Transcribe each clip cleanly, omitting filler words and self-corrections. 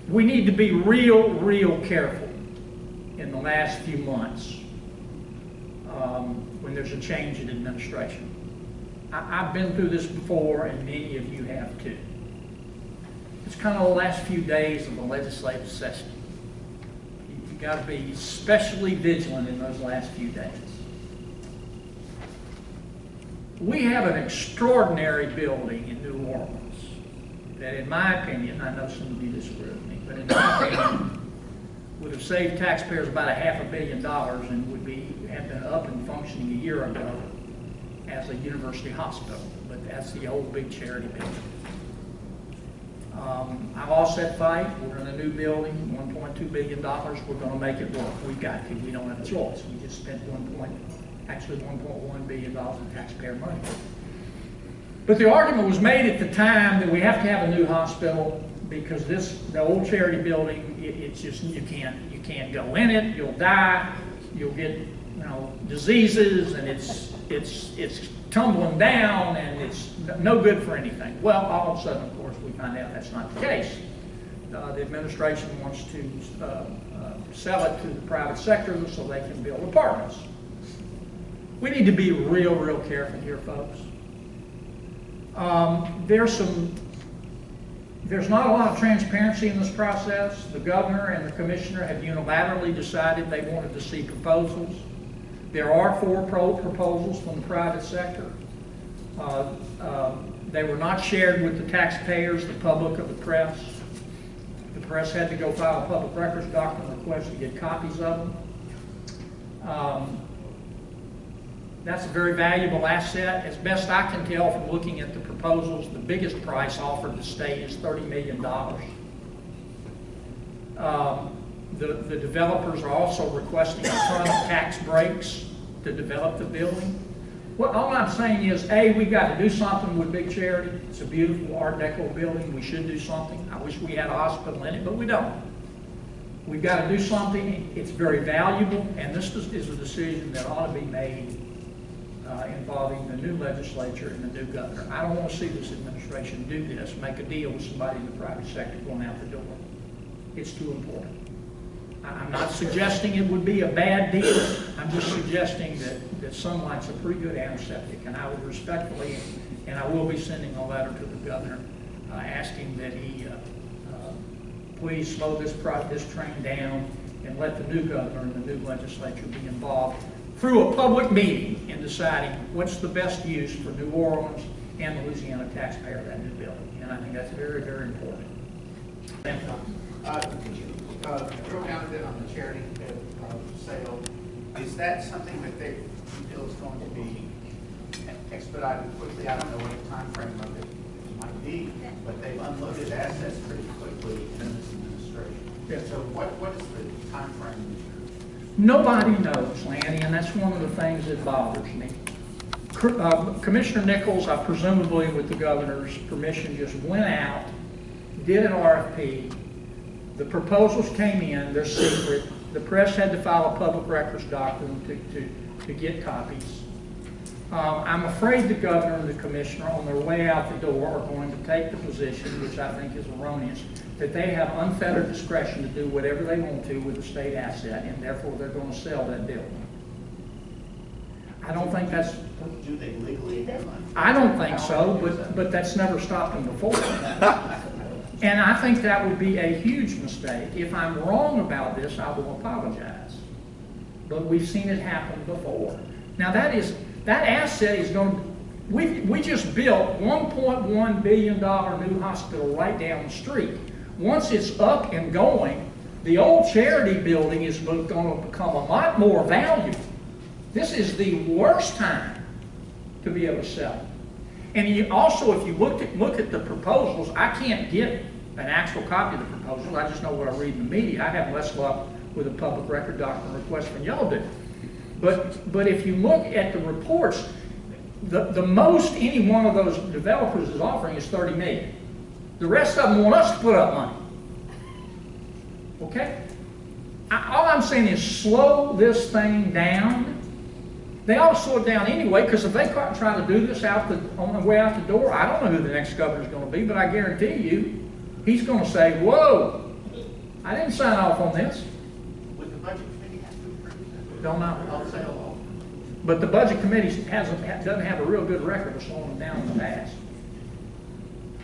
we need to be real careful in the last few months when there's a change in administration. I've been through this before, and many of you have too. It's kind of the last few days of the legislative session. You've got to be especially vigilant in those last few days. We have an extraordinary building in New Orleans that, in my opinion, I know some of you disagree with me, but in my opinion, would have saved taxpayers about $500 million and would have been up and functioning a year ago as a university hospital. But that's the old big charity building. I've lost that fight. We're in a new building, $1.2 billion. We're going to make it work. We've got to. We don't have a choice. We just spent $1.1 billion in taxpayer money. But the argument was made at the time that we have to have a new hospital because the old charity building, it's just you can't go in it. You'll die. You'll get diseases, and it's tumbling down, and it's no good for anything. Well, all of a sudden, of course, we find out that's not the case. The administration wants to sell it to the private sector so they can build apartments. We need to be real careful here, folks. There's not a lot of transparency in this process. The governor and the commissioner have unilaterally decided they wanted to see proposals. There are 4 proposals from the private sector. They were not shared with the taxpayers, the public, or the press. The press had to go file a public records document request to get copies of them. That's a very valuable asset. As best I can tell from looking at the proposals, the biggest price offered the state is $30 million. The developers are also requesting a ton of tax breaks to develop the building. Well, all I'm saying is, A, we've got to do something with Big Charity. It's a beautiful Art Deco building. We should do something. I wish we had a hospital in it, but we don't. We've got to do something. It's very valuable, and this is a decision that ought to be made involving the new legislature and the new governor. I don't want to see this administration do this, make a deal with somebody in the private sector going out the door. It's too important. I'm not suggesting it would be a bad deal. I'm just suggesting that Sunlight's a pretty good antiseptic, and I would respectfully, and I will be sending a letter to the governor asking that he please slow this train down and let the new governor and the new legislature be involved through a public meeting in deciding what's the best use for New Orleans and the Louisiana taxpayer of that new building. And I think that's very important. Could you drill down a bit on the charity sale? Is that something that they feel is going to be expedited quickly? I don't know what the time frame of it might be, but they've unloaded assets pretty quickly in this administration. Yeah. So what is the time frame? Nobody knows, Lanny, and that's one of the things that bothers me. Commissioner Nichols, presumably with the governor's permission, just went out, did an RFP. The proposals came in, they're secret. The press had to file a public records document to get copies. I'm afraid the governor and the commissioner on their way out the door are going to take the position, which I think is erroneous, that they have unfettered discretion to do whatever they want to with the state asset, and therefore they're going to sell that building. I don't think that's... Do they legally? I don't think so, but that's never stopped them before. And I think that would be a huge mistake. If I'm wrong about this, I will apologize. But we've seen it happen before. Now that asset is going to... We just built $1.1 billion new hospital right down the street. Once it's up and going, the old charity building is going to become a lot more valuable. This is the worst time to be able to sell it. And you also, if you look at the proposals, I can't get an actual copy of the proposals. I just know what I read in the media. I have less luck with a public record document request than y'all do. But if you look at the reports, the most any one of those developers is offering is $30 million. The rest of them want us to put up money. Okay? All I'm saying is slow this thing down. They all slow it down anyway, because if they try to do this on the way out the door, I don't know who the next governor is going to be, but I guarantee you, he's going to say, whoa, I didn't sign off on this. Would the budget committee have to approve that? Don't know. I'll say all. But the budget committee doesn't have a real good record of slowing them down in the past.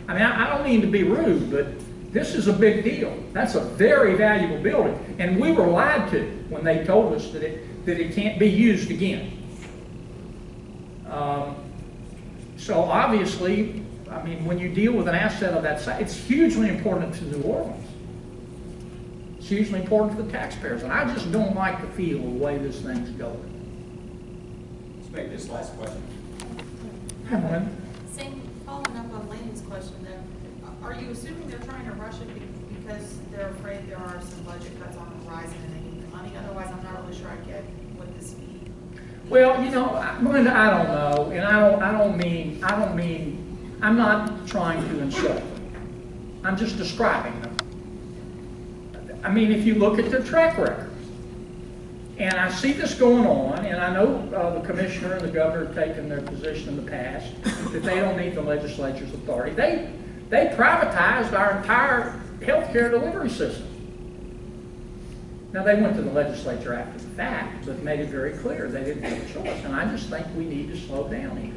I mean, I don't mean to be rude, but this is a big deal. That's a very valuable building. And we were lied to when they told us that it can't be used again. So obviously, I mean, when you deal with an asset of that size, it's hugely important to New Orleans. It's hugely important for the taxpayers. And I just don't like the feel of the way this thing's going. Let's make this last question. Come on. Same, following up on Landon's question though, are you assuming they're trying to rush it because they're afraid there are some budget cuts on the horizon and they need the money? Otherwise, I'm not really sure I get what this means. Well, you know, Melinda, I don't know, and I don't mean, I'm not trying to insult them. I'm just describing them. I mean, if you look at their track record, and I see this going on, and I know the commissioner and the governor have taken their position in the past, that they don't need the legislature's authority. They privatized our entire healthcare delivery system. Now, they went to the legislature after the fact, but made it very clear they didn't have a choice, and I just think we need to slow down here.